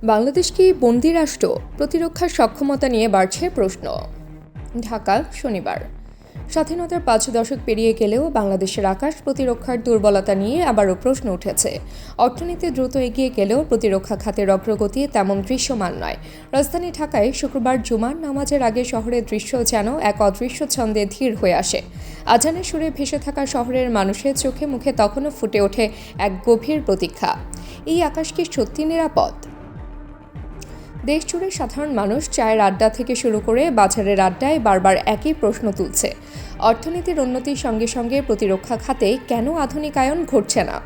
বাংলাদেশ কি বন্দি রাষ্ট্র? প্রতিরক্ষার সক্ষমতা নিয়ে বাড়ছে প্রশ্ন। ঢাকা, শনিবার। স্বাধীনতার 5 দশক পেরিয়ে গেলেও বাংলাদেশের আকাশ প্রতিরক্ষার দুর্বলতা নিয়ে আবারও প্রশ্ন উঠেছে। অর্থনীতি দ্রুত এগিয়ে গেলেও প্রতিরক্ষা খাতের অগ্রগতি তেমন দৃশ্যমান নয়। রাজধানী ঢাকায় শুক্রবার জুমার নামাজের আগে শহরের দৃশ্য যেন এক অদৃশ্য ছন্দে ধীর হয়ে আসে। আজানের সুরে ভেসে থাকা শহরের মানুষের চোখে মুখে তখনও ফুটে ওঠে এক গভীর প্রতীক্ষা। এই আকাশ কি সত্যি নিরাপদ? দেশজুড়ে সাধারণ মানুষ চায়ের আড্ডা থেকে শুরু করে বাজারের আড্ডায় বারবার একই প্রশ্ন তুলছে। অর্থনীতির উন্নতির সঙ্গে সঙ্গে প্রতিরক্ষা খাতে কেন আধুনিকায়ন ঘটছে না?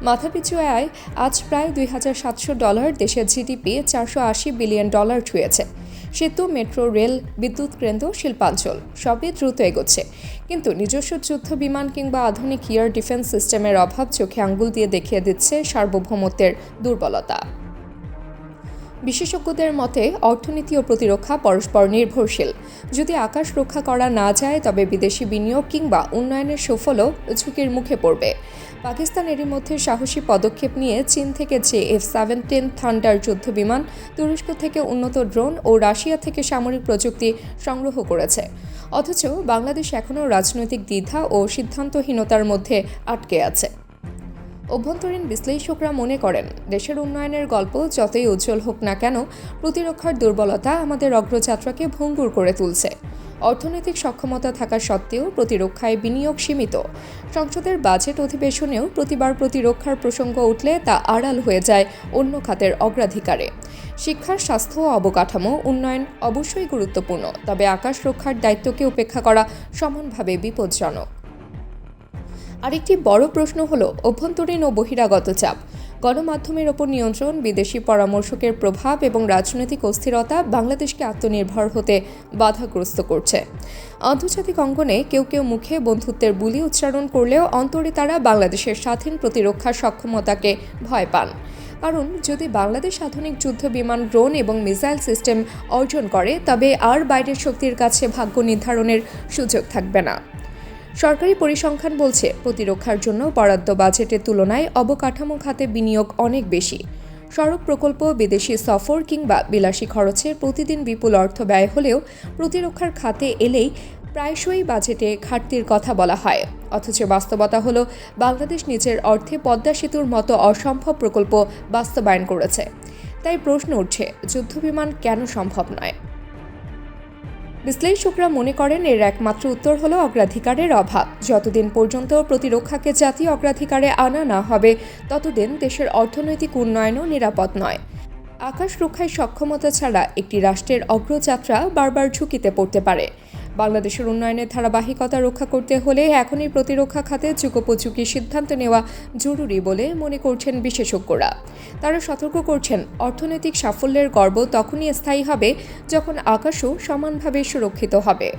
মাথাপিছু আয় আজ প্রায় $2,700, দেশের জিডিপি $480 বিলিয়ন ছুঁয়েছে। সেতু, মেট্রো রেল, বিদ্যুৎ কেন্দ্র, শিল্পাঞ্চল সবই দ্রুত এগোচ্ছে, কিন্তু নিজস্ব যুদ্ধ বিমান কিংবা আধুনিক এয়ার ডিফেন্স সিস্টেমের অভাব চোখে আঙ্গুল দিয়ে দেখিয়ে দিচ্ছে সার্বভৌমত্বের দুর্বলতা। বিশেষজ্ঞদের মতে অর্থনীতি ও প্রতিরক্ষা পরস্পর নির্ভরশীল। যদি আকাশ রক্ষা করা না যায় তবে বিদেশি বিনিয়োগ কিংবা উন্নয়নের সুফলও ঝুঁকির মুখে পড়বে। পাকিস্তান এরই মধ্যে সাহসী পদক্ষেপ নিয়ে চীন থেকে F-17 থান্ডার যুদ্ধবিমান, তুরস্ক থেকে উন্নত ড্রোন ও রাশিয়া থেকে সামরিক প্রযুক্তি সংগ্রহ করেছে। অথচ বাংলাদেশ এখনও রাজনৈতিক দ্বিধা ও সিদ্ধান্তহীনতার মধ্যে আটকে আছে। অভ্যন্তরীণ বিশ্লেষকরা মনে করেন, দেশের উন্নয়নের গল্প যতই উজ্জ্বল হোক না কেন, প্রতিরক্ষার দুর্বলতা আমাদের অগ্রযাত্রাকে ভঙ্গুর করে তুলছে। অর্থনৈতিক সক্ষমতা থাকা সত্ত্বেও প্রতিরক্ষায় বিনিয়োগ সীমিত। সংসদের বাজেট অধিবেশনেও প্রতিবার প্রতিরক্ষার প্রসঙ্গ উঠলে তা আড়াল হয়ে যায় অন্য খাতের অগ্রাধিকারে। শিক্ষার, স্বাস্থ্য ও অবকাঠামো উন্নয়ন অবশ্যই গুরুত্বপূর্ণ, তবে আকাশ রক্ষার দায়িত্বকে উপেক্ষা করা সমানভাবে বিপজ্জনক। আরেকটি বড় প্রশ্ন হলো অভ্যন্তরীণ ও বহিরাগত চাপ। গণমাধ্যমের ওপর নিয়ন্ত্রণ, বিদেশি পরামর্শকের প্রভাব এবং রাজনৈতিক অস্থিরতা বাংলাদেশকে আত্মনির্ভর হতে বাধাগ্রস্ত করছে। আন্তর্জাতিক অঙ্গনে কেউ কেউ মুখে বন্ধুত্বের বুলি উচ্চারণ করলেও অন্তরে তারা বাংলাদেশের স্বাধীন প্রতিরক্ষা সক্ষমতাকে ভয় পান। কারণ যদি বাংলাদেশ আধুনিক যুদ্ধ বিমান, ড্রোন এবং মিসাইল সিস্টেম অর্জন করে, তবে আর বাইরের শক্তির কাছে ভাগ্য নির্ধারণের সুযোগ থাকবে না। সরকারি পরিসংখ্যান বলছে, প্রতিরক্ষার জন্য বরাদ্দ বাজেটের তুলনায় অবকাঠামো খাতে বিনিয়োগ অনেক বেশি। সড়ক প্রকল্প, বিদেশি সফর কিংবা বিলাসী খরচে প্রতিদিন বিপুল অর্থ ব্যয় হলেও প্রতিরক্ষার খাতে এলেই প্রায়শই বাজেটে ঘাটতির কথা বলা হয়। অথচ বাস্তবতা হলো, বাংলাদেশ নিজের অর্থে পদ্মা সেতুর মতো অসম্ভব প্রকল্প বাস্তবায়ন করেছে। তাই প্রশ্ন উঠছে, যুদ্ধবিমান কেন সম্ভব নয়? বিশ্লেষকরা মনে করেন, এর একমাত্র উত্তর হলো অগ্রাধিকারের অভাব। যতদিন পর্যন্ত প্রতিরক্ষাকে জাতীয় অগ্রাধিকারে আনা না হবে, ততদিন দেশের অর্থনৈতিক উন্নয়নও নিরাপদ নয়। আকাশ রক্ষায় সক্ষমতা ছাড়া একটি রাষ্ট্রের অগ্রযাত্রা বারবার ঝুঁকিতে পড়তে পারে। বাংলাদেশের উন্নয়নের ধারাবাহিকতা রক্ষা করতে হলে এখনই প্রতিরক্ষা খাতে যুগোপযোগী সিদ্ধান্ত নেওয়া জরুরি বলে মনে করছেন বিশেষজ্ঞরা। তারা সতর্ক করছেন, অর্থনৈতিক সাফল্যের গর্ব তখনই স্থায়ী হবে যখন আকাশও সমানভাবে সুরক্ষিত হবে।